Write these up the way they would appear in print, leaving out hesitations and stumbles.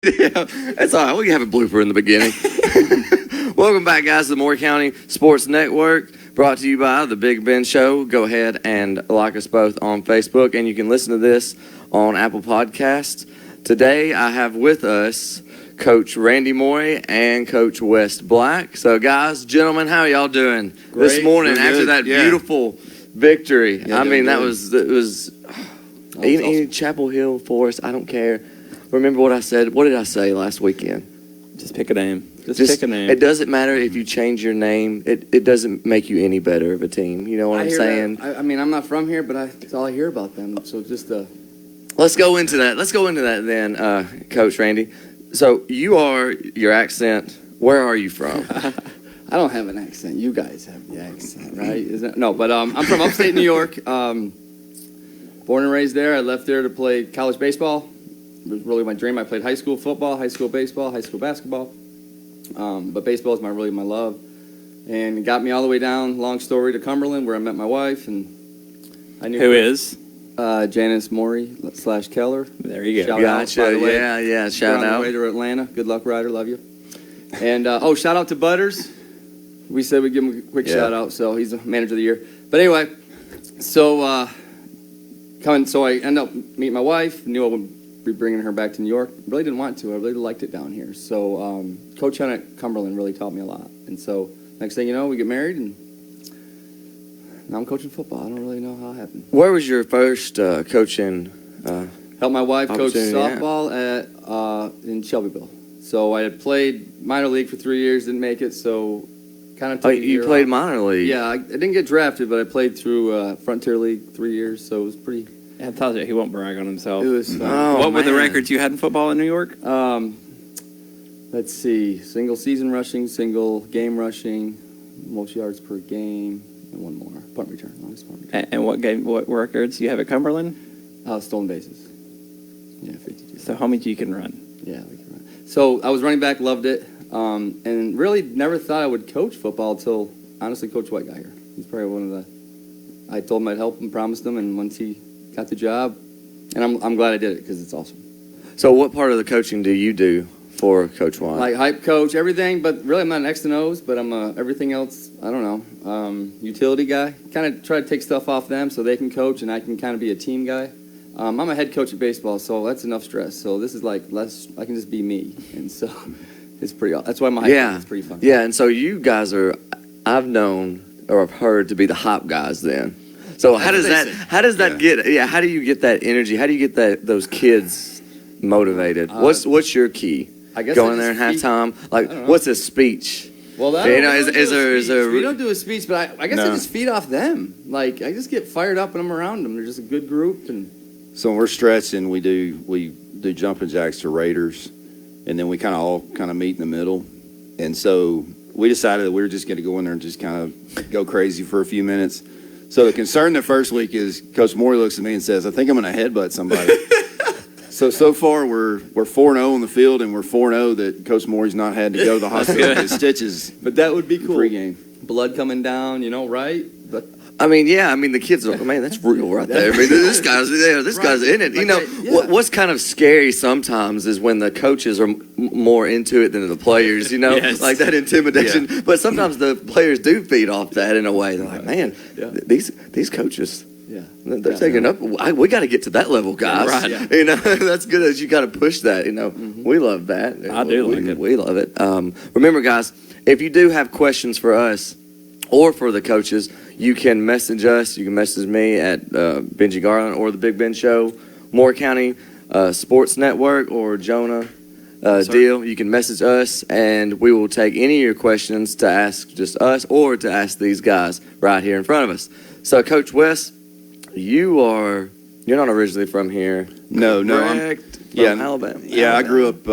Yeah, that's all right. We can have a blooper in the beginning. Welcome back, guys, to the Morey County Sports Network, brought to you by The Big Ben Show. Go ahead and like us both on Facebook, and you can listen to this on Apple Podcasts. Today, I have with us Coach Randy Morey and Coach Wes Black. So, guys, gentlemen, how are y'all doing this morning after that beautiful victory? Yeah, I mean, good. it was awesome. Chapel Hill, Forest, I don't care. Remember what I said? What did I say last weekend? Just pick a name. Just pick a name. It doesn't matter if you change your name. It doesn't make you any better of a team. You know what I'm saying? I mean, I'm not from here, but that's all I hear about them. So just Let's go into that. Let's go into that then, Coach Randy. So your accent. Where are you from? I don't have an accent. You guys have the accent, right? Isn't it? No, but I'm from upstate New York. Born and raised there. I left there to play college baseball. It was really my dream. I played high school football, high school baseball, high school basketball. But baseball is really my love. And it got me all the way down, long story, to Cumberland, where I met my wife. And I knew Who is? Janice Morey / Keller. There you go. Shout out, by the way. Yeah. Shout We're on out. the way to Atlanta. Good luck, Ryder. Love you. And, shout out to Butters. We said we'd give him a quick shout out, so he's the manager of the year. But anyway, so I ended up meeting my wife. Knew I would be bringing her back to New York. Really didn't want to. I really liked it down here. So Coach Hunt at Cumberland really taught me a lot. And so next thing you know, we get married, and now I'm coaching football. I don't really know how it happened. Where was your first coaching? Helped my wife coach opportunity, softball in Shelbyville. So I had played minor league for 3 years, didn't make it, so kind of took a year you played off. minor league? Yeah, I didn't get drafted, but I played through Frontier League 3 years, so it was pretty. I thought that he won't brag on himself. It was fun. Oh, what were the man. records you had in football in New York? Let's see, single season rushing, single game rushing, most yards per game, and one more, punt return, longest punt return. And what records do you have at Cumberland? Stolen bases. Yeah, 52. So how many you can run? Yeah, we can run. So I was running back, loved it, and really never thought I would coach football until, honestly, Coach White got here. He's probably one of the, I told him I'd help him, promised him, and once he got the job, and I'm glad I did it because it's awesome. So what part of the coaching do you do for Coach White? Like hype coach, everything, but really I'm not an X and O's, but I'm everything else, I don't know, utility guy. Kind of try to take stuff off them so they can coach and I can kind of be a team guy. I'm a head coach at baseball, so that's enough stress. So this is like less, I can just be me, and so it's pretty, that's why my hype coach is pretty fun. Yeah, and so you guys are, I've known or I've heard to be the hop guys then. So how does that how do you get that energy? How do you get those kids motivated? What's your key? I guess going there in halftime. Like, what's a speech? Well, is there? We don't do a speech, but I guess I just feed off them. Like I just get fired up when I'm around them. They're just a good group. And so when we're stretching, we do jumping jacks to Raiders, and then we all meet in the middle. And so we decided that we were just going to go in there and just kind of go crazy for a few minutes. So the concern the first week is Coach Morey looks at me and says, "I think I'm going to headbutt somebody." So far we're 4-0 on the field, and we're 4-0 that Coach Morey's not had to go to the hospital to get stitches. But that would be cool. Pregame. Blood coming down, right? But I mean, the kids are, man, that's real right there. I mean, this guy's in it. What's kind of scary sometimes is when the coaches are more into it than the players, Yes. like that intimidation. Yeah. But sometimes the players do feed off that in a way. They're like, man, these coaches, they're taking up. We got to get to that level, guys. Right. Yeah. That's good as you got to push that. We love that. I do like it. We love it. Remember, guys, if you do have questions for us or for the coaches, you can message us. You can message me at Benji Garland or the Big Ben Show, Morey County Sports Network, or Jonah Deal. You can message us, and we will take any of your questions to ask just us or to ask these guys right here in front of us. So, Coach Wes, you're not originally from here. No, correct? From Alabama. Yeah, I grew up.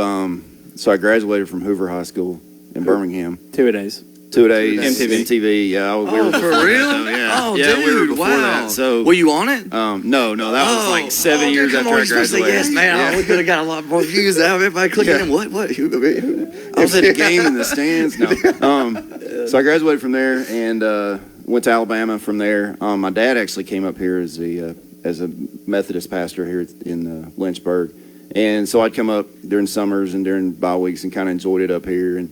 So I graduated from Hoover High School in Birmingham. 2-a-days. 2-a-days. MTV. MTV. Yeah. For real? Yeah. Dude, we were before wow. that. So were you on it? No, that was like 7 years after I graduated. Yes, man. We could have got a lot more views out of it by clicking in. What? I was at a game in the stands. No. So I graduated from there and went to Alabama from there. My dad actually came up here as a Methodist pastor here in Lynchburg, And so I'd come up during summers and during bye weeks and kind of enjoyed it up here and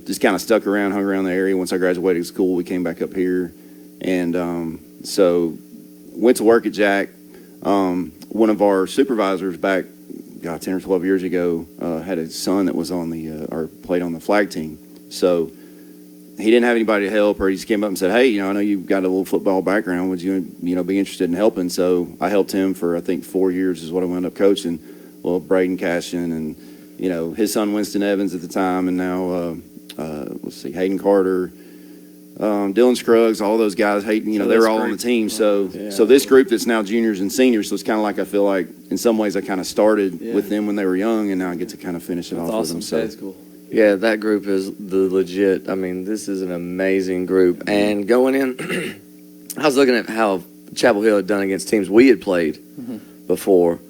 just kind of stuck around, hung around the area. Once I graduated school, we came back up here. And so went to work at Jack. One of our supervisors back, 10 or 12 years ago, had a son that was on or played on the flag team. So he didn't have anybody to help, or he just came up and said, hey, I know you've got a little football background. Would you, be interested in helping? So I helped him for, I think, 4 years is what I wound up coaching. Well, Braden Cashin and, his son Winston Evans at the time, and now, Hayden Carter, Dylan Scruggs, all those guys, they were all on the team. So this group that's now juniors and seniors, so it's kind of like I feel like in some ways I kind of started with them when they were young, and now I get to kind of finish it off with them. So That's cool. Yeah, that group is the legit. I mean, this is an amazing group. And going in, I was looking at how Chapel Hill had done against teams we had played before,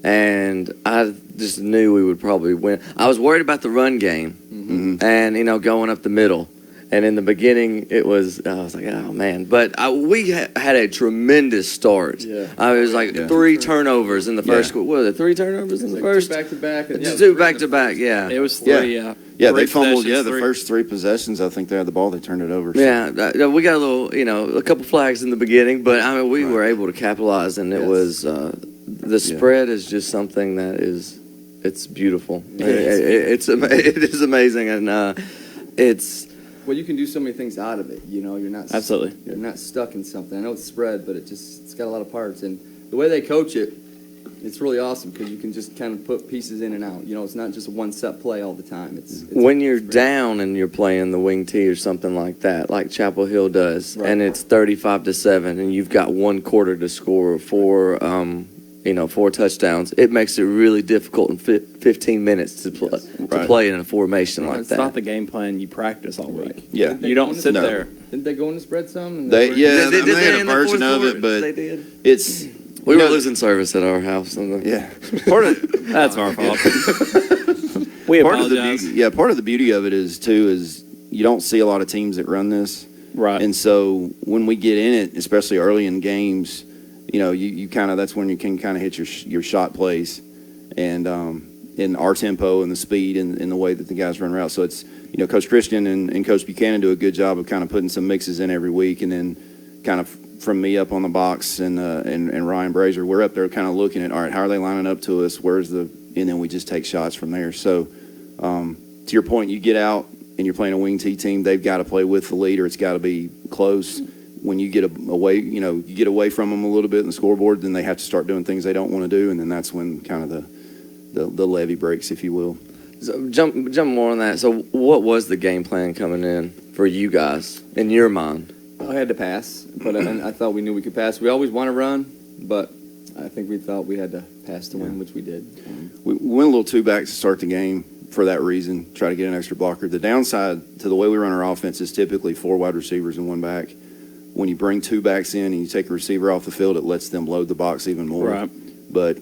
and I just knew we would probably win. I was worried about the run game and, going up the middle. And in the beginning, I was like, oh, man. But we had a tremendous start. Yeah. I was like 3 turnovers in the first. What was it, 3 turnovers in the first? 2 back-to-back. Just 2 back-to-back, yeah. It was 3, Yeah, Three they fumbled. possessions, The 3. first 3 possessions, I think they had the ball. They turned it over. So. Yeah, we got a little, a couple flags in the beginning, but I mean, we were able to capitalize, and it was the spread is just something that it's beautiful. It is amazing, and it's. Well, you can do so many things out of it. You're not Absolutely. You're not stuck in something. I know it's spread, but it's got a lot of parts, and the way they coach it, it's really awesome because you can just kind of put pieces in and out. It's not just a one set play all the time. It's when you're down and you're playing the wing tee or something like that, like Chapel Hill does, Right. and it's 35-7, and you've got 1 quarter to score 4 touchdowns. It makes it really difficult in 15 minutes to play in a formation like It's that. not the game plan you practice all week. Yeah. You don't sit No. there. Didn't they go in the spread some? And They were- had They a in the version fourth of quarter. it, but They did. it's We were losing service at our house. yeah. That's our fault. We Part of the apologize. part of the beauty of it is you don't see a lot of teams that run this, Right. and so when we get in it, especially early in games, you kind of that's when you can kind of hit your shot plays, and in our tempo and the speed and the way that the guys run routes. So it's Coach Christian and Coach Buchanan do a good job of kind of putting some mixes in every week, and then kind of from me up on the box and Ryan Brazier, we're up there kind of looking at, all right, how are they lining up to us? And then we just take shots from there. So to your point, you get out and you're playing a wing T team, they've got to play with the leader. It's got to be close. When you get away, you get away from them a little bit in the scoreboard, then they have to start doing things they don't want to do, and then that's when kind of the levee breaks, if you will. So jump more on that. So what was the game plan coming in for you guys in your mind? I had to pass, but I thought we knew we could pass. We always want to run, but I think we thought we had to pass to win, which we did. We went a little 2-back to start the game for that reason, try to get an extra blocker. The downside to the way we run our offense is typically 4 wide receivers and 1 back. When you bring 2 backs in and you take a receiver off the field, it lets them load the box even more. Right. But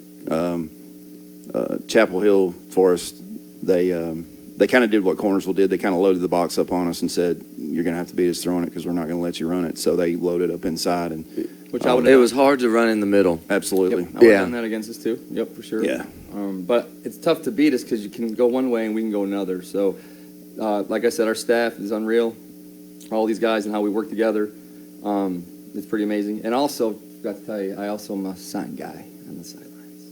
Chapel Hill Forest, they kind of did what Cornersville did. They kind of loaded the box up on us and said, "You're going to have to beat us throwing it because we're not going to let you run it." So they loaded up inside, and Which I would It was hard to run in the middle. absolutely, I would have Yeah. done that against us too. Yep, for sure. yeah. But it's tough to beat us because you can go one way and we can go another. So, like I said, our staff is unreal. All these guys and how we work together, it's pretty amazing. And also, forgot to tell you, I also am a sign guy on the sidelines,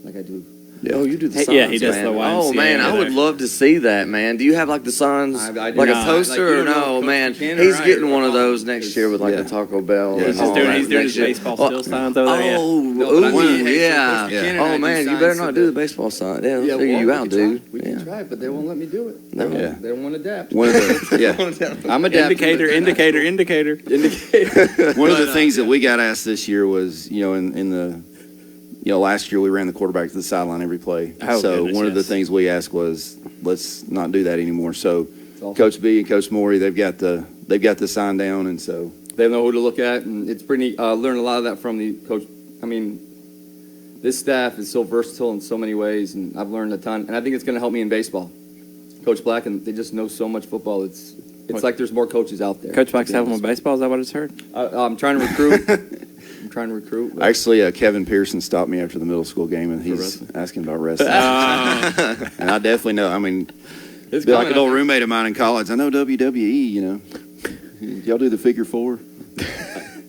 like I do. Oh, you do the Hey, signs, yeah, he does man. the YMCA Oh, man, I over would there. love to see that, man. Do you have, like, the signs, I do like a not. poster, Like, you or don't know no, Coach man? Buchanan or He's I getting or one of what? those next year with, like, Yeah. the Taco Bell. Yeah, and he's all doing that his next year. baseball still signs over there. Oh, No, but I mean, hey, so yeah. Coach Buchanan and I Oh, do man, you signs better so not that- do the baseball sign. Yeah, Yeah, figure well, you we out, can dude. try. We can try, but they won't let me do it. No. Yeah. They don't want to adapt. One of the I'm adapting. Indicator. Indicator. one of the things that we got asked this year was, in the last year we ran the quarterback to the sideline every play. Oh, So goodness, one of the yes. things we asked was, let's not do that anymore. So awesome. Coach B and Coach Morey, they've got the sign down, and so They know who to look at, and it's pretty neat. Learned a lot of that from the coach. I mean, this staff is so versatile in so many ways, and I've learned a ton. And I think it's going to help me in baseball. Coach Black, and they just know so much football. It's like there's more coaches out there. Coach Black's to be having honest. with baseball, is that what it's heard? I'm trying to recruit. trying to recruit. But Actually, Kevin Pearson stopped me after the middle school game, and he's wrestling? asking about wrestling. And I definitely know. I mean, it's be like coming, an old I think. roommate of mine in college. I know WWE. You know, y'all do the figure 4.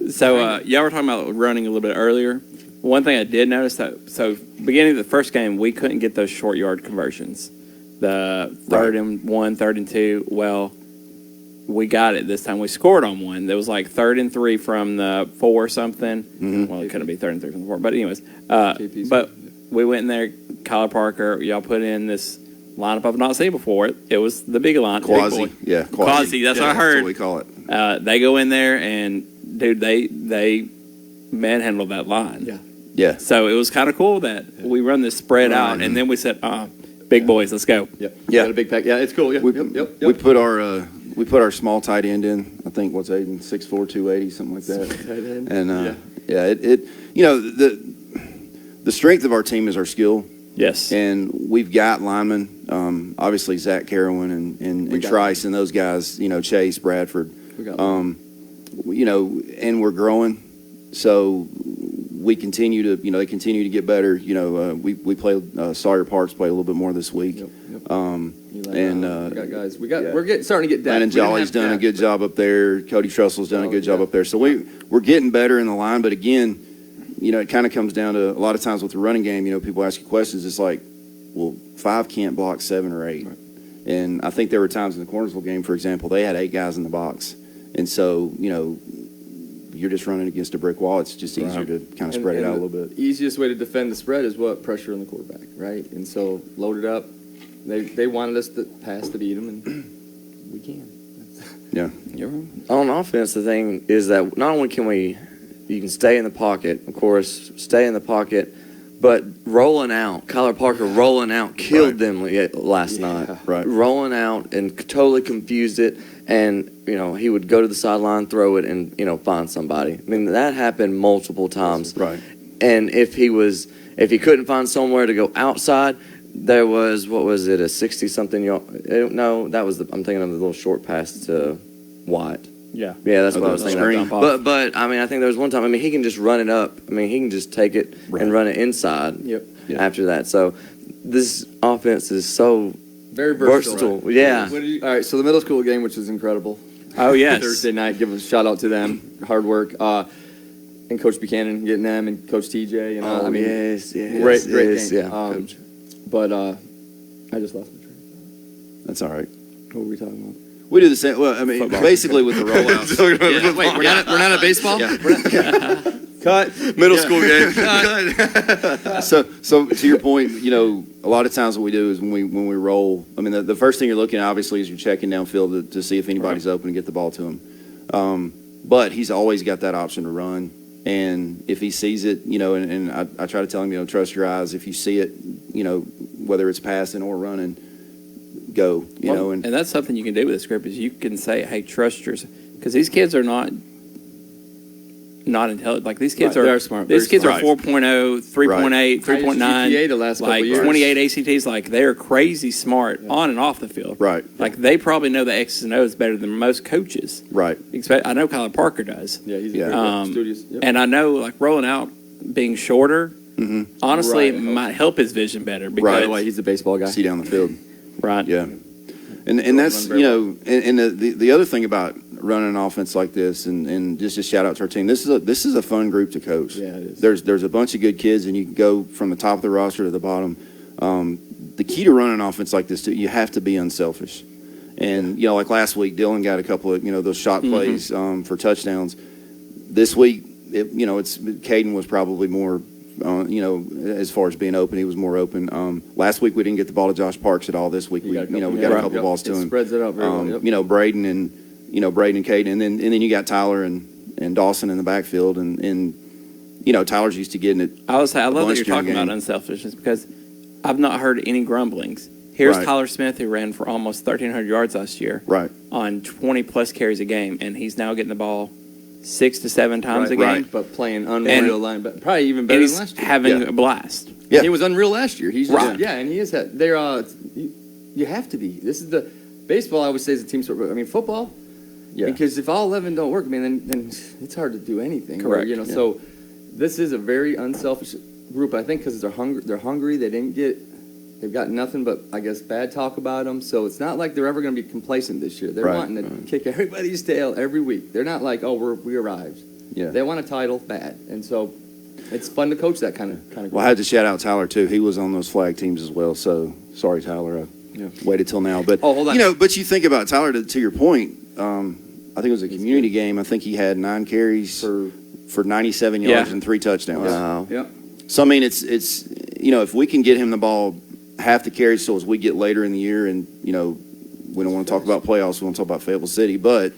So y'all were talking about running a little bit earlier. One thing I did notice so beginning of the first game, we couldn't get those short yard conversions. The 3rd and 1, 3rd and 2. Well, we got it this time. We scored on one. There was like 3rd and 3 from the 4 or something. Mm-hmm. Well, it couldn't be 3rd and 3 from the 4. But anyways, KP's but we went in there. Kyler Parker, y'all put in this lineup I've not seen before. It was the big line. Quasi, big boy. yeah, Quasi, that's what I heard. That's what we call it. They go in there and dude, they manhandled that line. Yeah. Yeah, So it was kind of cool that we run this spread out, and then we said, big boys, let's go. Yep. Yeah. Got a big pack. Yeah, it's cool. Yeah. we, Yep. we put our small tight end in. I think what's Aiden 6'4", 280, something like that. Tight end. And it you know the strength of our team is our skill. Yes. And we've got linemen, obviously Zach Carowin and got Trice and those guys, you know, Chase, Bradford, We got you know, and we're growing. So we continue to, you know, they continue to get better. You know, we play, Sawyer Parks play a little bit more this week. Yep. And we got guys. We're starting to get depth. Landon We didn't Jolly's have done a depth, good but- job up there. Cody Trustle's done a good job yeah. up there. So we're getting better in the line. But again, you know, it kind of comes down to a lot of times with the running game, you know, people ask you questions. It's like, well, 5 can't block 7 or 8. Right. And I think there were times in the Cornersville game, for example, they had 8 guys in the box. And so, you know, you're just running against a brick wall. It's just easier to kind of spread it out a little bit. The easiest way to defend the spread is what? Pressure on the quarterback, right? And so load it up. They wanted us to pass to beat them, and we can. Yeah. You're right. On offense, the thing is that not only you can stay in the pocket, of course, stay in the pocket, but rolling out, Kyler Parker rolling out killed them last night. Right. Rolling out and totally confused it, and you know he would go to the sideline, throw it, and you know find somebody. I mean that happened multiple times. Right. And if he couldn't find somewhere to go outside, there was a 60-something yard. No, that was I'm thinking of the little short pass to White. Yeah. Yeah, that's what I the was thinking. screen. Of. But I mean, I think there was one time. I mean, he can just run it up. I mean, he can just take it and run it inside. Yep. Yeah. After that, so this offense is so Very versatile. versatile. Yeah. All right, so the middle school game, which was incredible. Oh, yes. Thursday night, give a shout out to them. Hard work. And Coach Buchanan getting them, and Coach TJ. And Oh, I mean, yes. great yes, game. yeah. Coach. But I just lost my train of That's all right. thought. What were we talking about? We do the same. Well, I mean, basically with the rollouts. Wait, we're not at baseball? Yeah. Cut. Middle school game. So to your point, you know, a lot of times what we do is when we roll. I mean, the first thing you're looking at obviously is you're checking downfield to see if anybody's open and get the ball to him. But he's always got that option to run, and if he sees it, you know, and I try to tell him, you know, trust your eyes. If you see it, you know, whether it's passing or running, go. You know, and that's something you can do with the script is you can say, hey, trust yours. Because these kids are not intelligent. Like these kids Right, are they are smart, These very kids are smart. 4.0, 3.8, 3.9. GPA the last couple like years. 28 ACTs. Like they're crazy smart on and off the field. right, Like they probably know the X's and O's better than most coaches. right. I know Kyler Parker does. Yeah, he's Yeah. studious. Yep. And I know like rolling out, being shorter, honestly, Right. might help his vision better. Because, By the way, he's a baseball guy. See down the field. right. Yeah, and that's, run very you know, and the other thing about running an offense like this, and just a shout out to our team. This is a fun group to coach. Yeah, it is. There's a bunch of good kids, and you can go from the top of the roster to the bottom. The key to running an offense like this, too, you have to be unselfish. And you know, like last week, Dylan got a couple of those shot plays for touchdowns. This week, Caden was probably more. As far as being open, he was more open. Last week we didn't get the ball to Josh Parks at all. This week we got a couple balls to him. Spreads it out very well. Yep. Braden and Caden, and then you got Tyler and Dawson in the backfield, and Tyler's used to getting it. I love that you're bunch during talking about game. unselfishness because I've not heard any grumblings. Here's Right. Tyler Smith, who ran for almost 1,300 yards last year Right. on 20-plus carries a game, and he's now getting the ball 6 to 7 times a game. right. But playing unreal line, but probably even better And than he's last year. having Yeah. a blast. Yeah. He was unreal last year. He's just, Right. yeah, and he is. They're you have to be. This is the baseball. I always say is a team sport. But I mean football. Yeah. Because if all 11 don't work, I mean, then it's hard to do anything. Correct. So this is a very unselfish group. I think because they're hungry. They've got nothing but, I guess, bad talk about them. So it's not like they're ever going to be complacent this year. They're Right. wanting to kick everybody's tail every week. They're not like, oh, we arrived. Yeah. They want a title bad, and so it's fun to coach that kind of group. Well, I had to shout out Tyler too. He was on those flag teams as well. So sorry, Tyler. I waited till now. But hold on. but you think about Tyler to your point. I think it was a community game. I think he had 9 carries for 97 yards and 3 touchdowns. Wow. Yeah. So I mean, it's if we can get him the ball half the carries, so as we get later in the year, and we don't want to talk about playoffs, we want to talk about Fayetteville City, but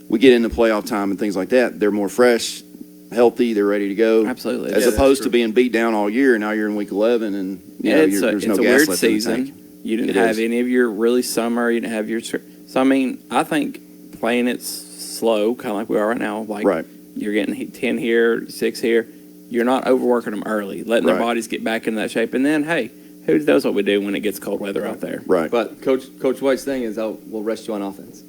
we get into playoff time and things like that, they're more fresh, healthy, they're ready to go. Absolutely. As Yeah, opposed that's to being beat down all year, and now you're in week 11, and It's there's no a gas weird left in the season. tank. You didn't It have is. any of your really summer. You didn't have your. So I mean, I think playing it slow, kind of like we are right now. Like Right. you're getting 10 here, 6 here. You're not overworking them early, letting their Right. bodies get back into that shape, and then hey, who knows what we do when it gets cold weather out there? Right, But Coach White's thing is, we'll rest you on offense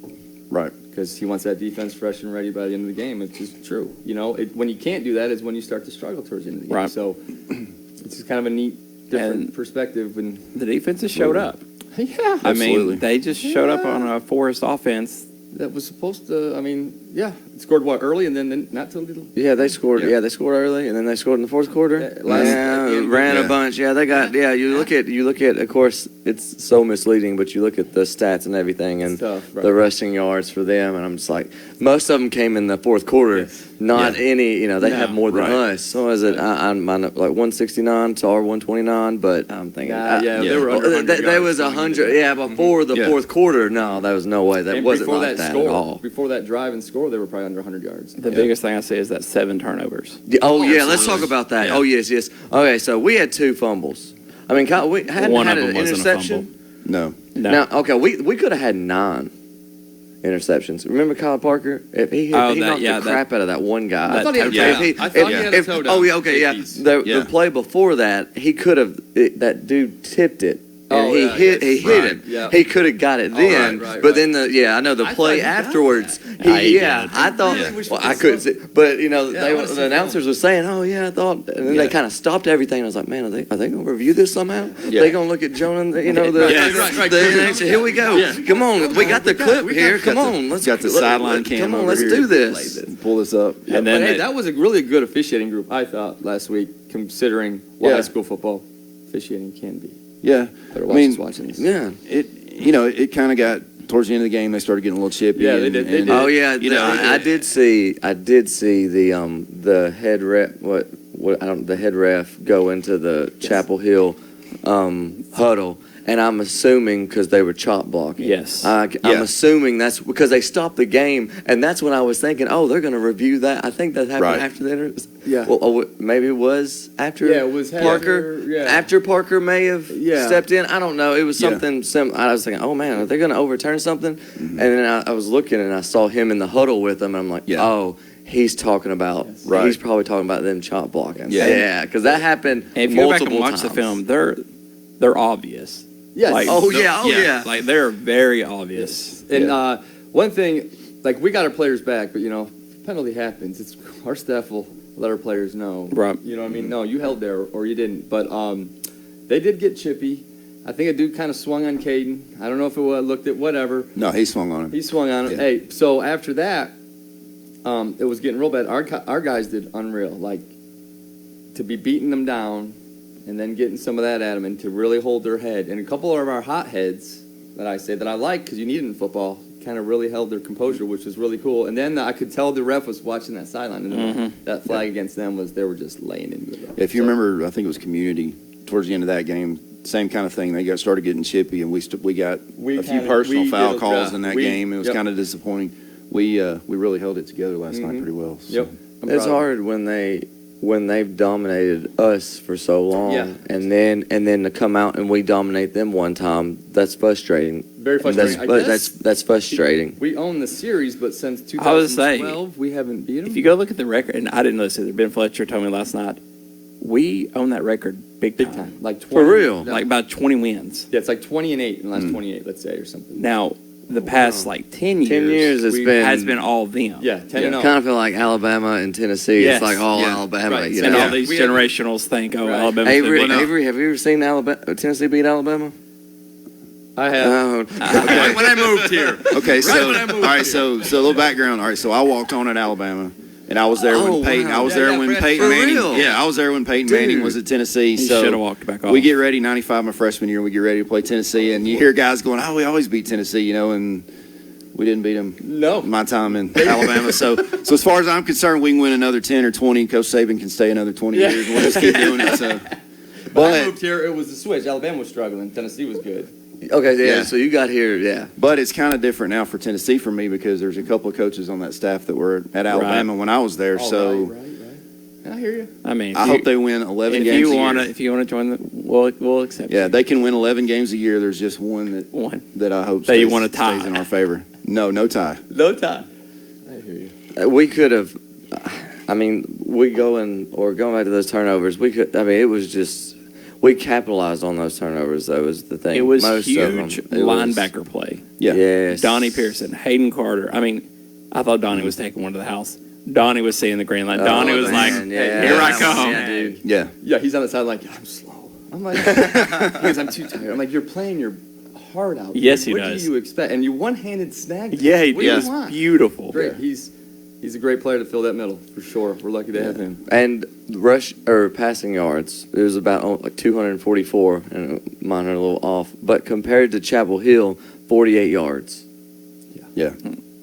right. because he wants that defense fresh and ready by the end of the game. It's just true. When you can't do that is when you start to struggle towards the end of the game. Right. So it's just kind of a neat, different perspective. And The defenses showed up. yeah, I Absolutely. mean, they just showed up on a Forest offense. that was supposed to. I mean, yeah, scored early and then not till little. Yeah, they scored. Yeah. Yeah, they scored early, and then they scored in the fourth quarter. Yeah, at the end. Ran Yeah. a bunch. Yeah, they got. Yeah, you look at. Of course, it's so misleading, but you look at the stats and everything, and Stuff, right. the rushing yards for them, and I'm just like, most of them came in the fourth quarter. Yes. Not any. They No, have more than right. us. So is it? I'm like 169 to our 129, but I'm thinking. They were under 100 There yards was going into 100. it. Yeah, before the Yeah. fourth quarter. No, there was no way. That And wasn't before like that that score, at all. before that drive and score, they were probably under 100 yards. The biggest thing I see is that 7 turnovers. Oh yeah, let's talk about that. Yeah. Oh yes. Okay, so we had 2 fumbles. I mean, Kyle, we hadn't One had of an them wasn't a interception. No. No. Now, okay, we could have had 9 interceptions. Remember Kyle Parker? If he knocked the crap out of that one guy. I thought he had a Yeah. toe. If he- I thought he if- had a if- toe Oh down. yeah, okay, yeah. Safeties. The play before that, he could have. That dude tipped it. And Oh, he yeah, hit. yes. He hit Right, it. yeah. He could have got it Oh, then. right, but right. then I know the I play thought he got afterwards. He Yeah, did. I thought. Yeah. Well, I couldn't see, but I wanna see the announcers were saying, "Oh yeah, I thought," and then they kind of stopped everything. I was like, "Man, are they going to review this somehow? Yeah. They going to look at Jonah? The Right. Here we go. Yeah. Come on, we got the clip we here. got Come on, let's got the sideline cam Come on, over let's here. do this. Pull this up. Yeah, And then but hey, it- that was a really good officiating group, I thought, last week, considering what Yeah. high school football officiating can be. Yeah. Better I watch mean, us watching this. Yeah. it kind of got towards the end of the game. They started getting a little chippy. Yeah, they did. They did. Oh yeah, I they did see the head ref the head ref go into the Chapel Hill huddle, and I'm assuming because they were chop blocking. Yes. I'm Yeah. assuming that's because they stopped the game, and that's when I was thinking, oh, they're going to review that. I think that happened Right. after the Yeah. Well, maybe it was after. Yeah, it was Parker. after, yeah. After Parker may have Yeah. stepped in. I don't know. It was Yeah. something. I was thinking, oh man, are they going to overturn something? And then I was looking, and I saw him in the huddle with them, and I'm like, Yeah. oh. He's talking about. Yes. Right. He's probably talking about them chop blocking. Yeah. Yeah, because that happened And if you go back multiple and watch the times. film, they're obvious. Yes. Like, Oh, they're- yeah, oh, yeah. Like they're very obvious. And one thing, like, we got our players back, but, penalty happens. It's our staff will let our players know. Right. You know what I mean? No, you held there or you didn't. But they did get chippy. I think a dude kind of swung on Caden. I don't know if it looked at whatever. No, he swung on him. He swung on him. Yeah. Hey, so after that, it was getting real bad. Our guys did unreal. Like, to be beating them down and then getting some of that at them and to really hold their head. And a couple of our hot heads that I say that I like because you need it in football kind of really held their composure, which was really cool. And then I could tell the ref was watching that sideline. And that flag against them they were just laying into it. If you remember, I think it was Community towards the end of that game. Same kind of thing. They started getting chippy, and we got We a few kinda- personal we foul did, calls yeah. in that We- game. It was yep. kind of disappointing. We really held it together last night pretty well. So. Yep. I'm It's proud of hard when they've dominated us for so long, Yeah. and then to come out and we dominate them one time. That's frustrating. Very frustrating. I guess That's frustrating. we own the series, but since I was saying, 2012, we haven't beat them. If you go look at the record, and I didn't know this either, Ben Fletcher told me last night, we own that record big time. Big time. Like 20, For real? Like about 20 wins. Yeah, it's like 20-8 in the last 28, let's say, or something. Now, the past like 10 years. 10 years it's has been all them. Yeah, 10-0. Kind of feel like Alabama and Tennessee. Yes. It's like all Yeah. Alabama. Right. You And know? all these generationals think, oh, Right. Alabama's Avery, the big- Avery, have you ever seen Tennessee beat Alabama? I have. Oh, When I moved here. Okay, so when I moved all right, here. so a little background. All right, so I walked on at Alabama, and I was there Oh, when Peyton. wow. I was Yeah, there yeah, when Fred, Peyton for Manning. real? Yeah, I was there when Peyton Manning was at Tennessee. You So should have walked back off. we get ready, 95 my freshman year. We get ready to play Tennessee, and you hear guys going, "Oh, we always beat Tennessee," you know, and we didn't beat them. No. My time in Alabama. So as far as I'm concerned, we can win another 10 or 20. Coach Saban can stay another 20 Yeah. years. We'll just keep doing it. So, When I but moved here, it was the switch. Alabama was struggling. Tennessee was good. okay, yeah, Yeah. So you got here, yeah. But it's kind of different now for Tennessee for me because there's a couple of coaches on that staff that were at Alabama when I was there. Oh, so right. I hear you. I mean, I hope they win 11 if games you a want year. to, if you want to join the, we'll accept. Yeah, you. they can win 11 games a year. There's just one One. that I hope That you stays, want to tie. stays in our favor. No tie. No time. I hear you. We could have, I mean, going back to those turnovers, we could, I mean, it was just, we capitalized on those turnovers, that was the thing. It was Most of them. huge It was- linebacker play. Yeah. Yes. Donnie Pearson, Hayden Carter. I mean, I thought Donnie was taking one to the house. Donnie was seeing the green light. Donnie was like, man, "Hey, yeah. here I That come." was- yeah, dude. Yeah. Yeah, he's on the side like, I'm slow. I'm like, because I'm too tired. I'm like, you're playing your heart out. Yes, he what does. do you expect? And you one-handed snagged. Yeah, he What do did. you It was want? beautiful. Great. He's a great player to fill that middle for sure. We're lucky to have him. And rush or passing yards, it was about like 244, and mine are a little off. But compared to Chapel Hill, 48 yards. Yeah.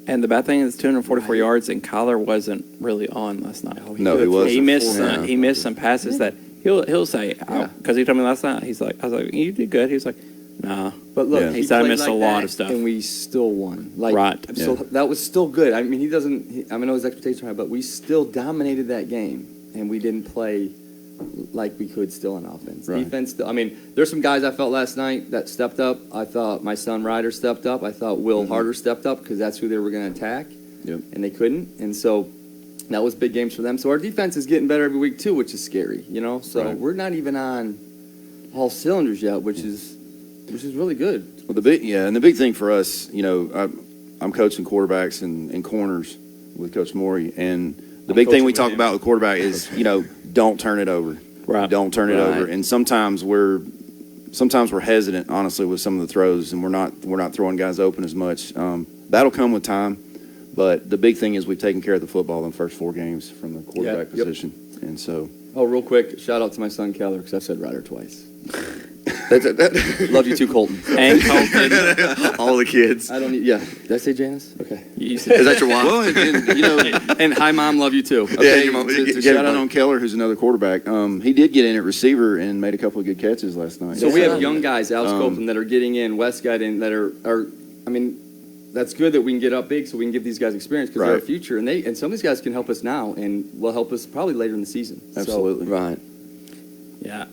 And the bad thing is 244 yards, and Kyler wasn't really on last night. No, he wasn't. He missed Yeah. some. He missed some passes that he'll say because he told me last night. I was like, "You did good." He was like, "Nah." But look, Yeah. He said I played missed a like lot that, of stuff. and we still won. Like, Right. I'm still, that was still good. I mean, he doesn't. I know his expectations are high, but we still dominated that game, and we didn't play like we could still on offense. Right. Defense. Still, I mean, there's some guys I felt last night that stepped up. I thought my son Ryder stepped up. I thought Will Harder stepped up because that's who they were going to attack, Yep. and they couldn't. And so that was big games for them. So our defense is getting better every week too, which is scary. You know, so Right. we're not even on all cylinders yet, which is really good. Well, and the big thing for us, you know, I'm coaching quarterbacks and corners with Coach Morey, and the big thing we talk about with quarterback is, you know, don't turn it over. Right. Don't turn it Right. over. And sometimes we're hesitant, honestly, with some of the throws, and we're not throwing guys open as much. That'll come with time, but the big thing is we've taken care of the football in the first 4 games from the quarterback Yep. position, and so Oh, real quick, shout out to my son Keller because I've said Ryder twice. That's Love you too, Colton. And Colton, all the kids. I don't need. Yeah, did I say Janice? Okay. you said- Is that your wife? well, and, you know. And hi, mom. Love you too. Okay, your mom- to get shout it, out buddy. on Keller, who's another quarterback. He did get in at receiver and made a couple of good catches last night. So we have young guys, Alex Um, Copeland, that are getting in. West got in that are. I mean, that's good that we can get up big so we can give these guys experience because they're our Right. future, and some of these guys can help us now and will help us probably later in the season. Absolutely. Right. yeah,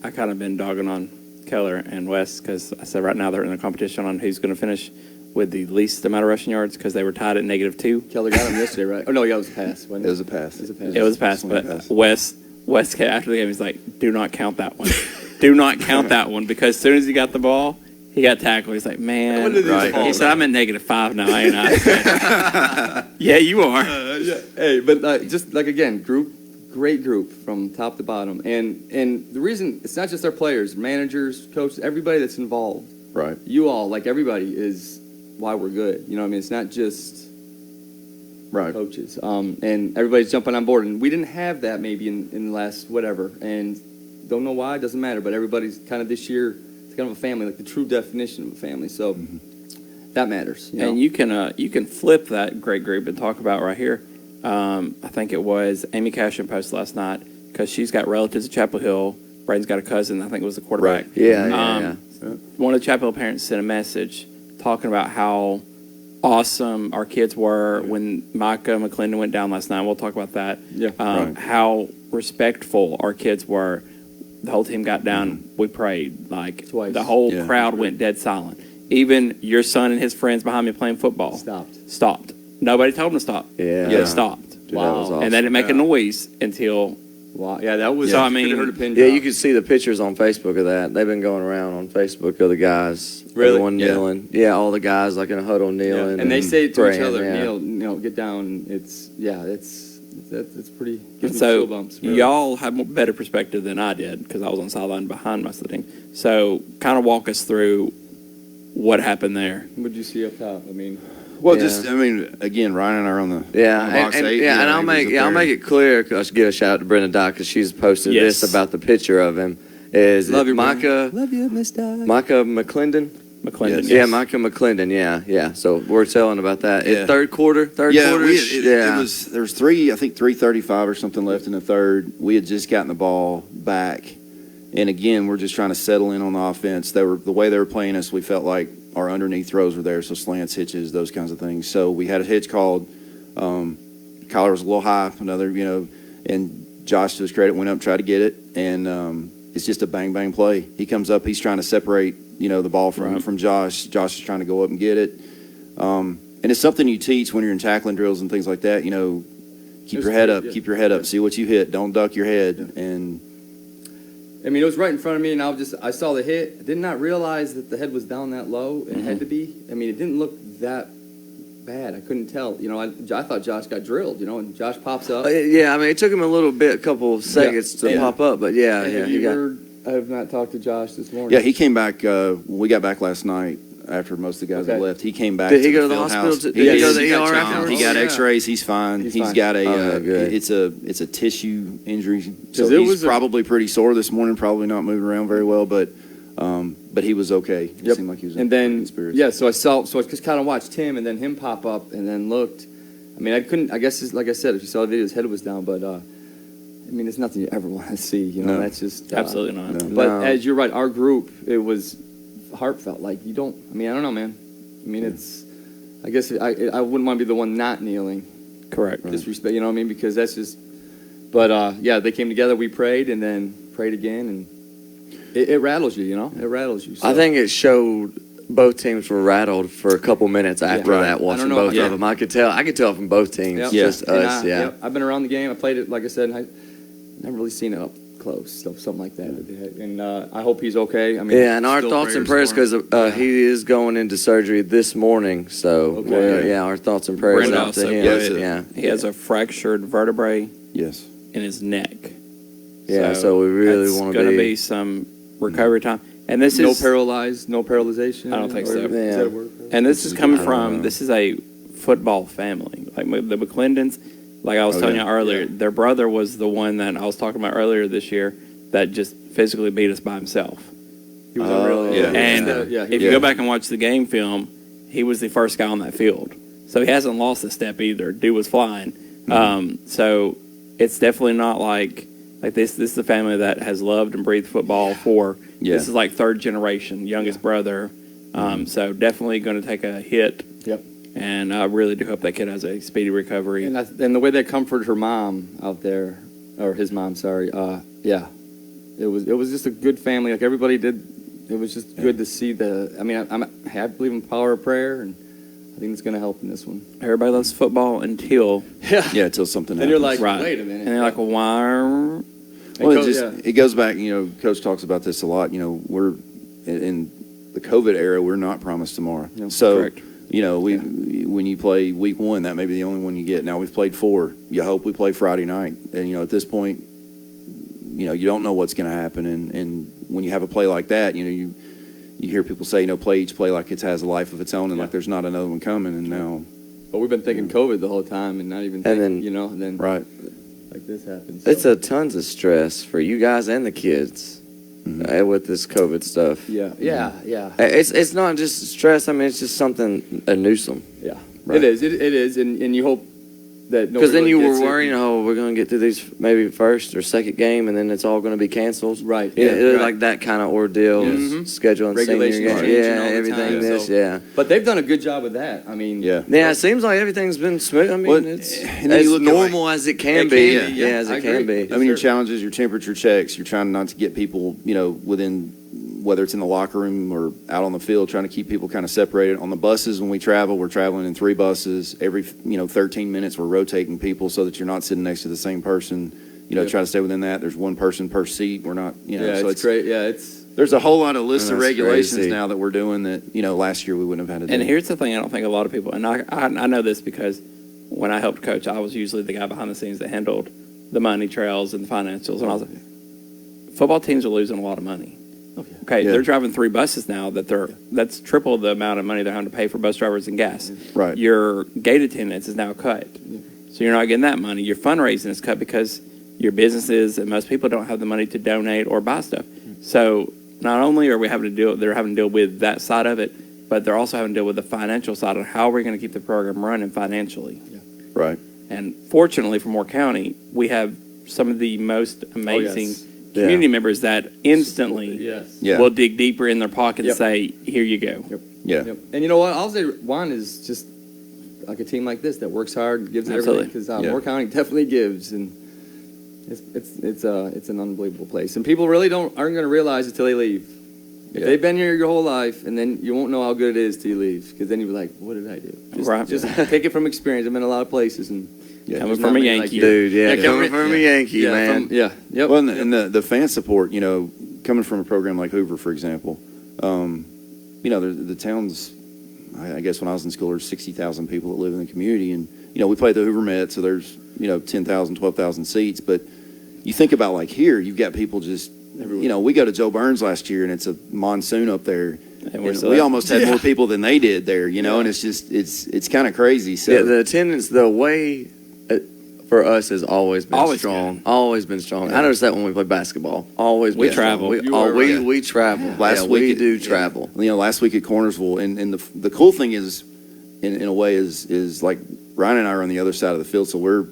I kind of been dogging on Keller and West because I said right now they're in a competition on who's going to finish with the least amount of rushing yards because they were tied at -2. So Keller got him yesterday, right? Oh no, yeah, it was a pass. wasn't It was a pass. It was a pass. It was a pass, Swing but pass. West after the game, he's like, "Do not count that one. Do not count that one," because as soon as he got the ball, he got tackled. He's like, "Man," When did these Right. fall, he said, man? "I'm at -5 now, ain't I?" Yeah, you are. Yeah. Hey, but just like again, great group from top to bottom, and the reason it's not just our players, managers, coaches, everybody that's involved. Right. You all, like everybody, is why we're good. You know what I mean? It's not just Right. coaches. And everybody's jumping on board. And we didn't have that maybe in the last whatever. And don't know why, it doesn't matter. But everybody's kind of this year, it's kind of a family, like the true definition of a family. So that matters. You know? And you can flip that great group and talk about right here. I think it was Amy Cashin posted last night because she's got relatives at Chapel Hill. Braden's got a cousin. I think it was the quarterback. Right. Yeah. One of the Chapel Hill parents sent a message talking about how awesome our kids were when Micah McClendon went down last night. We'll talk about that. Yeah. Right. How respectful our kids were. The whole team got down. We prayed. Like Twice. the whole Yeah. crowd went dead silent. Even your son and his friends behind me playing football Stopped. Nobody told them to stop. Yeah. They stopped. Dude, that was awesome. And they didn't make a noise until Wow. Yeah, that was. So, I mean, heard a pin Yeah, drop. you can see the pictures on Facebook of that. They've been going around on Facebook of the guys. Really? Everyone Yeah. kneeling. Yeah, all the guys like in a huddle Yeah. kneeling. And they say to praying, each other, yeah. kneel, get down. It's pretty. Gives me So chill bumps. Really. y'all have a better perspective than I did because I was on the sideline behind most of the team. So kind of walk us through what happened there. What'd you see up top? I mean, Well, Yeah. just I mean, again, Ryan and I are on the Yeah, on the box and, eight. yeah, you know, and he was I'll up make there. it clear. Cause give a shout out to Brenda Dock because she's posted Yes. this about the picture of him. Is Love it you, Micah? love you, Miss Doug. Micah McClendon? McClendon. Yes. Yeah, Micah McClendon. Yeah. So we're telling about that. Yeah. Third quarter. Yeah, Yeah. it was. There was 3:35 or something left in the third. We had just gotten the ball back, and again, we're just trying to settle in on the offense. The way they were playing us. We felt like our underneath throws were there, so slants, hitches, those kinds of things. So we had a hitch called. Collar was a little high, and Josh, to his credit, went up and tried to get it, and it's just a bang bang play. He comes up, he's trying to separate, the ball from Josh. Josh is trying to go up and get it, and it's something you teach when you're in tackling drills and things like that. Keep your head up, Yeah. keep your head up, see what you hit, don't duck your head, and I mean, it was right in front of me, and I saw the hit. I did not realize that the head was down that low. It had to be. I mean, it didn't look that bad. I couldn't tell. I thought Josh got drilled. And Josh pops up. Yeah, I mean, it took him a couple seconds to Yeah. pop up, but yeah, And yeah. have He you got, heard? I have not talked to Josh this morning. yeah, he came back. We got back last night after most of the guys had Okay. left. He came back. Did he go to the the field hospital house. to- did he go to the He got ER checked afterwards? out. He got Oh, yeah. X-rays. He's fine. He's He's fine. got a. Oh, good. It's a tissue injury. So 'Cause it he's was probably pretty sore this morning. Probably not moving around very well, but he was okay. It Yep. seemed like he was. And in then, good spirits. yeah, so I just kind of watched him and then him pop up and then looked. I mean, I couldn't, I guess, like I said, if you saw the video, his head was down, but, I mean, it's nothing you ever want to see, No. that's just. Absolutely not. No. But No. as you're right, our group, it was heartfelt. Like, I don't know, man. I mean, I guess I wouldn't want to be the one not kneeling. Correct. Disrespect, you know what I mean? Because that's just, but, yeah, they came together, we prayed, and then prayed again, and it rattles you, It rattles you. So. I think it showed both teams were rattled for a couple minutes after Right. that, I watching don't know. both Yeah. of them. I could tell from both teams, Yep. just And us, yep, I've been around the game. I played it, like I said, and I never really seen it up close, something like that. And I hope he's okay. I mean, Yeah, and our still thoughts and prayers for him. because he is going into surgery this morning. So, Okay. yeah, our thoughts and prayers Brenda out to also him. played. Yeah, He has a fractured vertebrae Yes. in his neck. yeah. So we really want going to be some recovery time. And this No is paralyzed, no paralyzation. I don't think or- so. Is Yeah. that a word? And this is coming I don't know. from, this is a football family. Like the McClendons, like I was telling you earlier, their brother was the one that I was talking about earlier this year that just physically beat us by himself. He was unreal. yeah. And Yeah, if you go back and watch the game film, he was the first guy on that field. So he hasn't lost a step either. Dude was flying. So it's definitely not like this. This is a family that has loved and breathed football for. Yeah. This is like third generation, youngest brother. So definitely going to take a hit. Yep. And I really do hope that kid has a speedy recovery. And the way they comforted her mom out there, or his mom, sorry. Yeah, it was just a good family. Like everybody did. It was just good to see I believe in the power of prayer, and I think it's going to help in this one. Everybody loves football until, Yeah, until something And happens. you're like, right. wait a minute. And they're like, well, why? Well, And it goes back. Coach talks about this a lot. We're in the COVID era. We're not promised tomorrow. No, So, correct. when you play week one, that may be the only one you get. Now we've played 4. You hope we play Friday night. And at this point, you don't know what's going to happen. And when you have a play like that, you hear people say, play each play like it has a life of its own, and like there's not another one coming. And now, But we've been thinking COVID the whole time, and not even And thinking, then- and then right. like this happens. It's a tons of stress for you guys and the kids with this COVID stuff. yeah. It's not just stress. I mean, it's just something a nuisance. Yeah, Right. it is, and you hope that Because then nobody you gets were it. worrying, we're going to get through these maybe first or second game, and then it's all going to be canceled. Right, Yeah, yeah, it was right. like that kind of ordeal, Yes. scheduling Regulations senior game. changing Yeah, all the everything. time, Yeah. But they've done a good job with that. I mean, Yeah. Yeah, it seems like everything's been smooth. I mean, Well, it's and then as you look at, normal as it can It be. can be, yeah. as I it can agree. be. I mean, your sir. challenges, your temperature checks. You're trying not to get people, within, whether it's in the locker room or out on the field, trying to keep people kind of separated. On the buses, when we travel, we're traveling in 3 buses. Every, 13 minutes, we're rotating people so that you're not sitting next to the same person. try to stay within that. There's one person per seat. We're not, so it's great. Yeah, there's a whole lot of lists of That's regulations crazy. now that we're doing that, last year we wouldn't have had to do. And here's the thing: I don't think a lot of people, and I know this because when I helped coach, I was usually the guy behind the scenes that handled the money trails and the financials, and I was like, football teams are losing a lot of money. Okay, Yeah. they're driving 3 buses now that's triple the amount of money they're having to pay for bus drivers and gas. Right. Your gate attendance is now cut, so you're not getting that money. Your fundraising is cut because your businesses and most people don't have the money to donate or buy stuff. So not only are we they're having to deal with that side of it, but they're also having to deal with the financial side of how we're going to keep the program running financially. Right. And fortunately for Moore County, we have some of the most amazing community members that instantly Yeah. will dig deeper in their pocket Yep. and say, here you go. Yeah. Yep. And you know what? I'll say one is just like a team like this that works hard, gives Absolutely. everything. Because Yeah. Moore County definitely gives, and it's an unbelievable place. And people really aren't going to realize it till they leave. If Yeah. they've been here your whole life, and then you won't know how good it is till you leave, because then you'll be like, what did I do? Right. Just take it from experience. I've been in a lot of places, and Yeah. Coming there's from not a many like Yankee. you. Dude, yeah, Yeah, coming from a Yankee, yeah, man. Yep. Well, and the fan support, coming from a program like Hoover, for example, the town's, I guess when I was in school, there's 60,000 people that live in the community. And, we play at the Hoover Met, so there's, 10,000, 12,000 seats. But you think about like here, you've got people just, we go to Joe Burns last year and it's a monsoon up there. And we're And still we there. almost had more people than they did there, and it's just, it's kind of crazy. So, Yeah, the attendance, the way for us has always been Always strong. good. Always been strong. I noticed that when we play basketball. Always We been strong. travel. We, You are right. we travel. Last yeah, week we it- do travel. last week at Cornersville, and the cool thing is, in a way, is like Ryan and I are on the other side of the field, so we're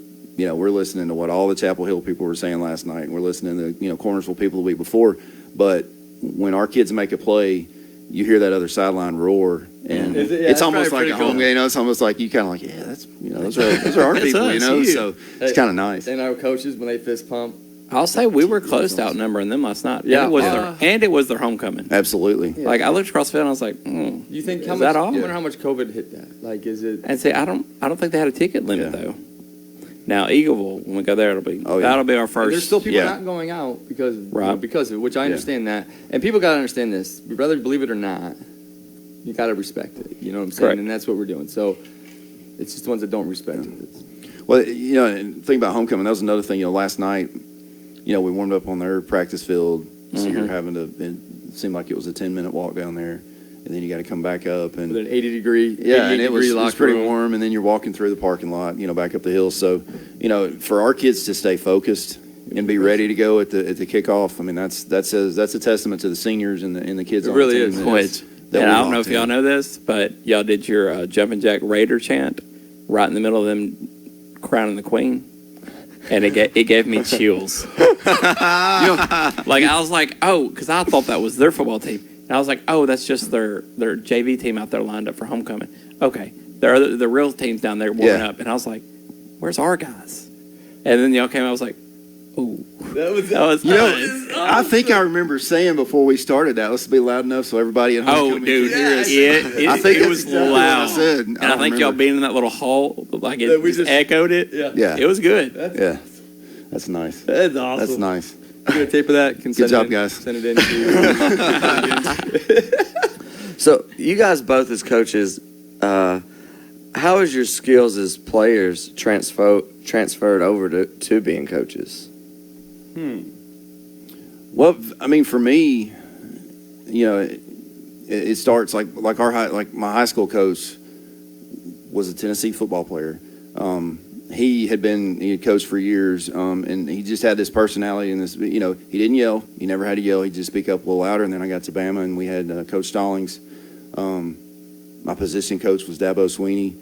listening to what all the Chapel Hill people were saying last night, and we're listening to Cornersville people the week before. But when our kids make a play, you hear that other sideline roar, and Is it? Yeah, it's that's almost probably like a pretty home cool. game. It's almost like you kind of like, yeah, that's those are our That's people, us, you. So it's kind of nice. And our coaches, when they fist pump, I'll say we were close to outnumbering them last night. Yeah. And it was their homecoming. Absolutely. Like, I looked across the field and I was like, you think Is how much? that all? I wonder how much COVID hit that. Like, is it? And say, I don't think they had a ticket limit, Yeah. though. Now, Eagleville, when we go there, Oh, yeah. that'll be our And first. there's still people yeah. not going out because Right. because of it, which I understand that. And people got to understand this. Whether you believe it or not, you got to respect it. You know what I'm saying? Correct. And that's what we're doing. So it's just the ones that don't respect it. Well, and think about homecoming. That was another thing. Last night, we warmed up on their practice field. So you're having to. It seemed like it was a 10-minute walk down there, and then you got to come back up and. With an 80-degree, Yeah, and it was locker pretty room. warm, and then you're walking through the parking lot, back up the hill. So, for our kids to stay focused and be ready to go at the kickoff, I mean, that's a testament to the seniors and the kids. It on really the is. team. Which, That and we I don't know locked if y'all in. know this, but y'all did your jumping jack Raider chant right in the middle of them crowning the queen, and it gave me chills. Like, I was like, oh, because I thought that was their football team, and I was like, oh, that's just their JV team out there lined up for homecoming. Okay, the real team's down there warming Yeah. up, and I was like, where's our guys? And then y'all came out, I was like, ooh, that was nice. I think I remember saying before we started that, let's be loud enough so everybody at home Oh, can dude, hear us. I think it was exactly what I loud. said. And I think y'all being in that little hall, like it we just just- echoed it. Yeah. It was good. Yeah, that's nice. That's awesome. That's nice. Get a tape of that. Can Good send it job, in- guys. Send it in. So you guys both as coaches, how has your skills as players transferred over to being coaches? Well, I mean, for me, it starts like my high school coach was a Tennessee football player. He had coached for years, and he just had this personality and this. He didn't yell. He never had to yell. He'd just speak up a little louder. And then I got to Bama, and we had Coach Stallings. My position coach was Dabo Sweeney.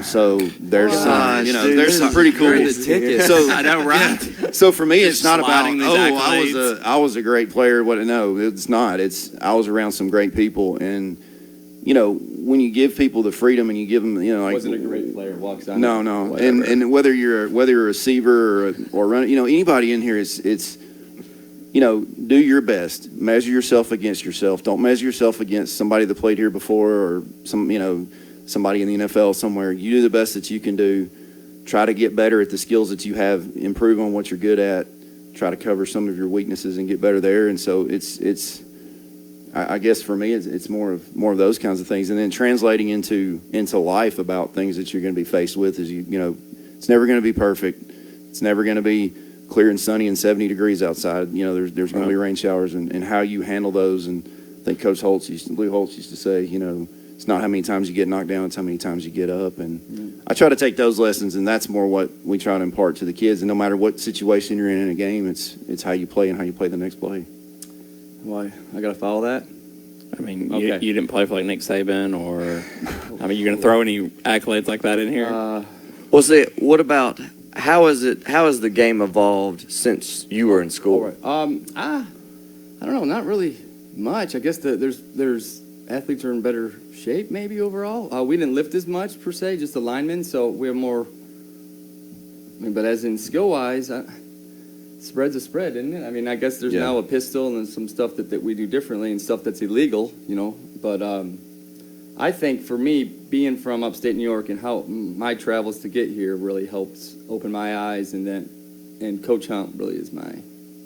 So there's Gosh, dude, there's some pretty cool. Earn the ticket. So I know, right? So for me, it's Just not about sliding these accolades. I was a great player. No, it's not. I was around some great people, and when you give people the freedom and you give them, like Wasn't a great player. Walks on. no, Whatever. and whether you're a receiver or run, anybody in here, it's do your best. Measure yourself against yourself. Don't measure yourself against somebody that played here before or somebody in the NFL somewhere. You do the best that you can do. try to get better at the skills that you have, improve on what you're good at, try to cover some of your weaknesses and get better there. And so I guess for me, it's more of those kinds of things, and then translating into life about things that you're going to be faced with. Is it's never going to be perfect. It's never going to be clear and sunny and 70 degrees outside. There's going to be rain showers, and how you handle those. And I think Coach Lou Holtz used to say, it's not how many times you get knocked down, it's how many times you get up. And I try to take those lessons, and that's more what we try to impart to the kids. And no matter what situation you're in a game, it's how you play and how you play the next play. Why? I got to follow that? I mean, Okay. you didn't play for like Nick Saban, or I mean, you're going to throw any accolades like that in here? Well, see, what about how has the game evolved since you were in school? All right. I don't know, not really much. I guess there's athletes are in better shape maybe overall. We didn't lift as much per se, just the linemen, so we have more. But as in skill wise, spread's a spread, isn't it? I mean, I guess there's now a pistol and some stuff that we do differently and stuff that's illegal, But I think for me, being from upstate New York and how my travels to get here really helps open my eyes, and Coach Hunt really is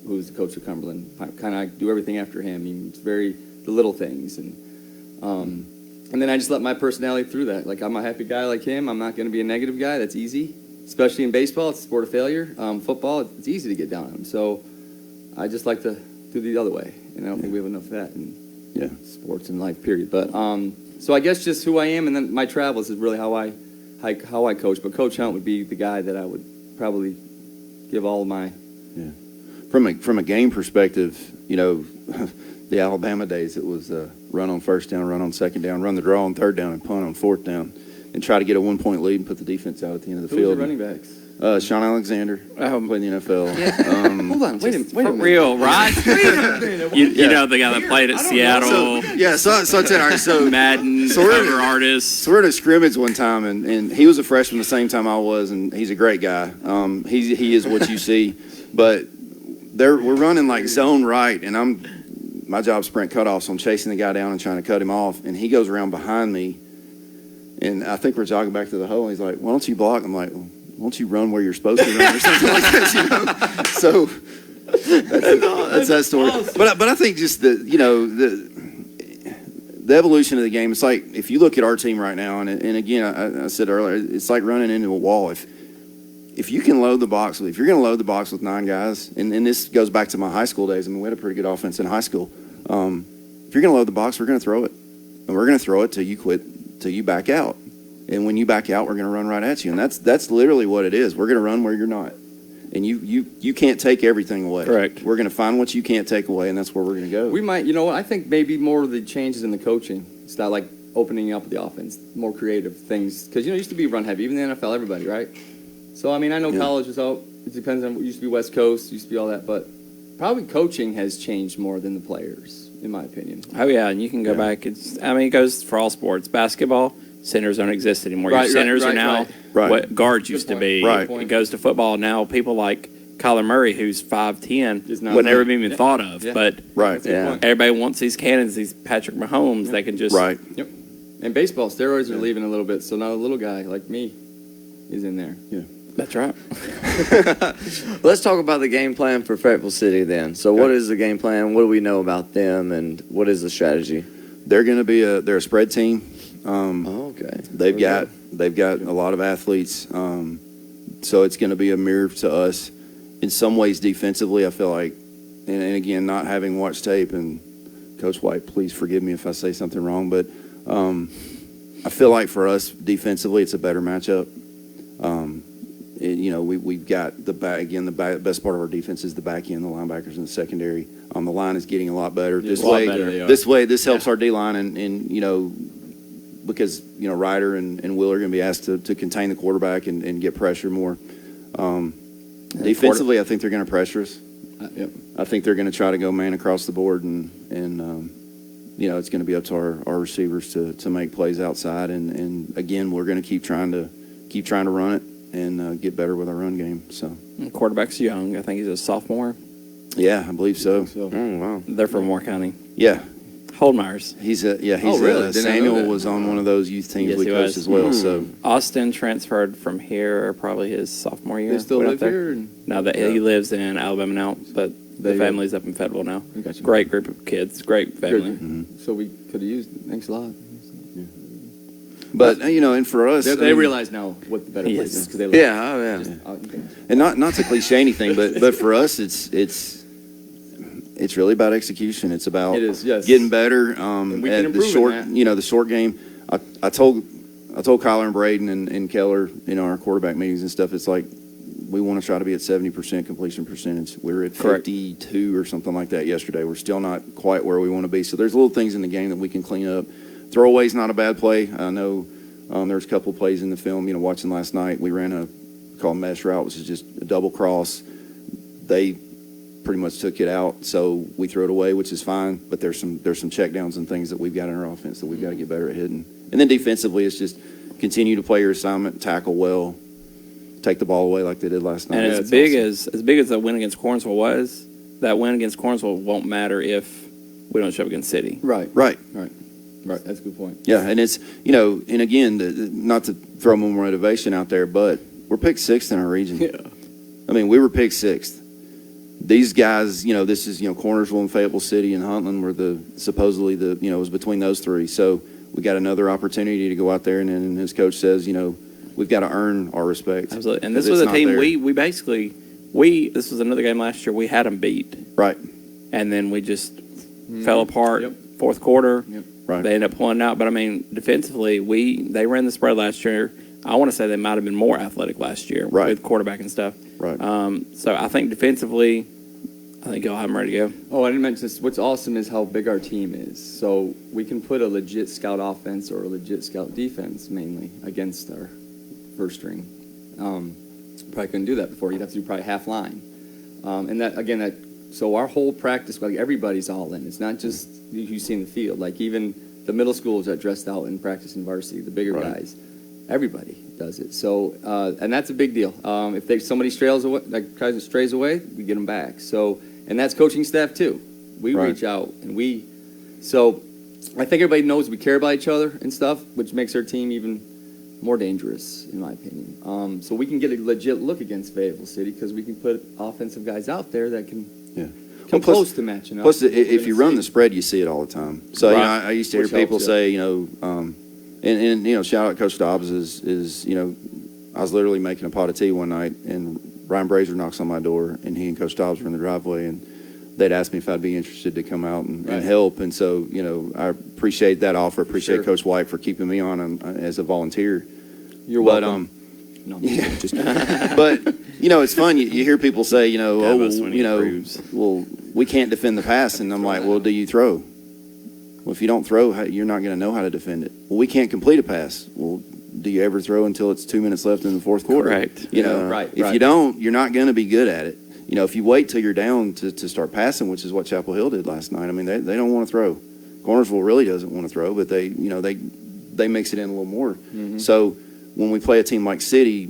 who's the coach of Cumberland. I kind of do everything after him. It's the little things, and then I just let my personality through that. Like, I'm a happy guy like him. I'm not going to be a negative guy. That's easy. Especially in baseball, it's a sport of failure. Football, it's easy to get down on them. So I just like to do the other way, and I don't think we have enough of that in sports and life, period. But so I guess just who I am, and then my travels is really how I coach. But Coach Hunt would be the guy that I would probably give all of my. Yeah. From a game perspective, the Alabama days, it was run on first down, run on second down, run the draw on third down, and punt on fourth down, and try to get a 1-point lead and put the defense out at the end of the field. Who's the running backs? Sean Alexander, playing in the NFL. Hold on, wait a minute. Real, right? you know the guy that played at Seattle. So I tell you, all right, so Madden, cover artist. So we're at a scrimmage one time, and he was a freshman the same time I was, and he's a great guy. He is what you see, but we're running like zone right, and my job's sprint cutoff, so I'm chasing the guy down and trying to cut him off, and he goes around behind me, and I think we're jogging back to the hole, and he's like, "Why don't you block?" I'm like, "Why don't you run where you're supposed to run," or something like that, So that's that story. But I think just the evolution of the game. It's like if you look at our team right now, and again, I said earlier, it's like running into a wall. If you can load the box, if you're going to load the box with 9 guys, and this goes back to my high school days. I mean, we had a pretty good offense in high school. If you're going to load the box, we're going to throw it, and we're going to throw it till you quit, till you back out. And when you back out, we're going to run right at you, and that's literally what it is. We're going to run where you're not, and you can't take everything away. Correct. We're going to find what you can't take away, and that's where we're going to go. We might, I think maybe more of the changes in the coaching. It's not like opening up the offense, more creative things. Because, it used to be run heavy, even the NFL, everybody, right? So, I mean, I know college was out. It depends on what used to be West Coast, used to be all that. But probably coaching has changed more than the players, in my opinion. Oh, yeah, and you can go back. It goes for all sports. Basketball, centers don't exist anymore. Your centers are now what guards used to be. Right. It goes to football now. People like Kyler Murray, who's 5'10", would never even thought of. Yeah. But everybody wants these cannons, these Patrick Mahomes. They can just Yep. And baseball, steroids are leaving a little bit, so now a little guy like me is in there. Yeah. That's right. Let's talk about the game plan for Fayetteville City then. So what is the game plan? What do we know about them, and what is the strategy? They're going to be they're a spread team. Okay. They've got a lot of athletes, so it's going to be a mirror to us. In some ways, defensively, I feel like, and again, not having watched tape, and Coach White, please forgive me if I say something wrong, but I feel like for us defensively, it's a better matchup. We've got the back again. The best part of our defense is the back end, the linebackers, and the secondary. The line is getting a lot better. This helps our D line, and because Ryder and Will are going to be asked to contain the quarterback and get pressure more. Defensively, I think they're going to pressure us. I think they're going to try to go man across the board, and it's going to be up to our receivers to make plays outside. And again, we're going to keep trying to run it and get better with our run game. So quarterback's young. I think he's a sophomore. Yeah, I believe so. Oh, wow. They're from Moore County. Yeah. Holdmeyer's. He's a Oh, really? Didn't know Samuel that. was on one of those youth teams Yes, we he coached was. as well. So Austin transferred from here probably his sophomore year. They still Went up live there. here? No, he lives in Alabama now, but the They- family's up in Fayetteville now. Gotcha. Great group of kids, great family. So we could have used it. Thanks a lot. but and for us, They realize now what the better place Yes. is because they live. Yeah, oh, yeah. Okay. and not to cliche anything, but for us, it's really about execution. It's about It is, yes. getting better. we can At the improve in short, that. the short game. I told Kyler and Braden and Keller, our quarterback meetings and stuff. It's like we want to try to be at 70% completion percentage. We're at Correct. 52 or something like that yesterday. We're still not quite where we want to be. So there's little things in the game that we can clean up. Throwaway's not a bad play. I know there's a couple plays in the film. Watching last night, we ran a called mesh route, which is just a double cross. They pretty much took it out, so we threw it away, which is fine. But there's some check downs and things that we've got in our offense that we've got to get better at hitting. And then defensively, it's just continue to play your assignment, tackle well, take the ball away like they did last night. And Yeah, as big as the win against Cornsville was, that win against Cornsville won't matter if we don't show up against City. Right. Right. Right. That's a good point. Yeah, and it's and again, not to throw more motivation out there, but we're picked sixth in our region. Yeah. I mean, we were picked sixth. These guys, this is Cornersville and Fayetteville City and Huntland were supposedly it was between those three. So we got another opportunity to go out there, and then his coach says, we've got to earn our respect. Absolutely. And this 'Cause was it's a not team there. we basically this was another game last year we had them beat, Right. and then we just fell apart. Yep. Fourth quarter. Yep. Right. They ended up pulling out. But I mean, defensively, they ran the spread last year. I want to say they might have been more athletic last year Right. with quarterback and stuff. Right. So I think defensively, I think y'all have them ready to go. Oh, I didn't mention this. What's awesome is how big our team is. So we can put a legit scout offense or a legit scout defense mainly against our first string. Probably couldn't do that before. You'd have to do probably half line. And so our whole practice, like everybody's all in. It's not just you see in the field. Like even the middle schools that dressed out in practice in varsity, the bigger Right. guys, everybody does it. So and that's a big deal. If somebody strays away, we get them back. So and that's coaching staff too. We Right. reach out and so I think everybody knows we care about each other and stuff, which makes our team even more dangerous, in my opinion. So we can get a legit look against Fayetteville City because we can put offensive guys out there that can Yeah. come Well, plus- close to matching up. Plus, if you run the spread, you see it all the time. So, Right. I used to hear Which people helps, say, and shout out Coach Dobbs is I was literally making a pot of tea one night, and Ryan Brazier knocks on my door, and he and Coach Dobbs were in the driveway, and they'd asked me if I'd be interested to come out and Right. help. And so, I appreciate that offer. Appreciate Sure. Coach White for keeping me on as a volunteer. You're But, welcome. No, Yeah, just, but it's fun. You hear people say, us when he approves. well, we can't defend the pass, and I'm like, well, do you throw? Well, if you don't throw, you're not going to know how to defend it. Well, we can't complete a pass. Well, do you ever throw until it's 2 minutes left in the fourth quarter? Correct. Right, If right. you don't, you're not going to be good at it. If you wait till you're down to start passing, which is what Chapel Hill did last night. I mean, they don't want to throw. Cornersville really doesn't want to throw, but they mix it in a little more. Mm-hmm. So when we play a team like City,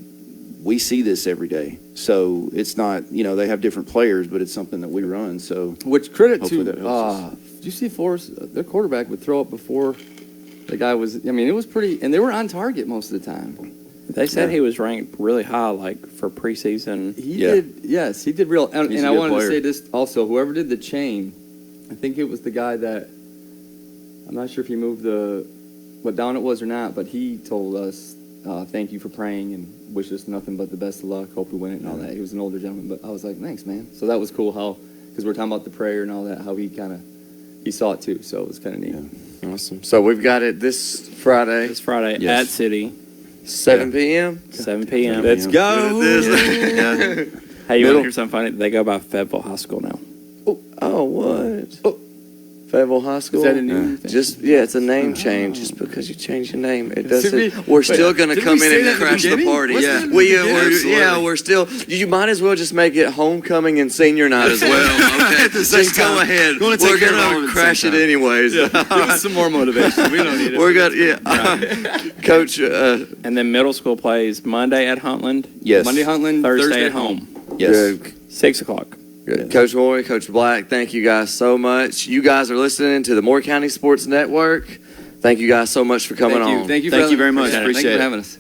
we see this every day. So it's not, they have different players, but it's something that we run. So Which credit Hopefully to, that helps us. did you see Forrest, their quarterback would throw up before the guy was, it was pretty, and they were on target most of the time. They said Yeah. he was ranked really high, like for preseason. He Yeah. did, yes, he did real, and He's a I good wanted player. to say this also, whoever did the chain, I think it was the guy that, I'm not sure if he moved what down it was or not, but he told us, thank you for praying and wish us nothing but the best of luck, hope we win it and all that. He was an older gentleman, but I was like, thanks, man. So that was cool because we're talking about the prayer and all that, how he saw it too, so it was kind of neat. Yeah. Awesome. So we've got it this Friday, This Friday Yes. at City, 7 p.m. 7 p.m. Let's go! Hey, you Middle- want to hear something funny? They go by Fayetteville High School now. Oh, what? Oh. Fayetteville High School. Is that a new thing? It's a name change. Just because you change your name, it doesn't. we- We're still going to didn't come we in say and that at the crash the beginning? party. Wasn't Yeah, that at the beginning? we're still. You might as well just make it homecoming and senior night as well. Okay, just go ahead. You wanna take We're care of all of going it to at the crash same it time. anyways. Give us some more motivation. We don't need it. We're good. Coach. And then middle school plays Monday at Huntland, Yes. Monday Huntland, Thursday at home. Yes. Good. 6 o'clock. Good. Coach Morey, Coach Black, thank you guys so much. You guys are listening to the Morey County Sports Network. Thank you guys so much for coming on. Thank you Thank you very much. Thank you Appreciate for it. having us.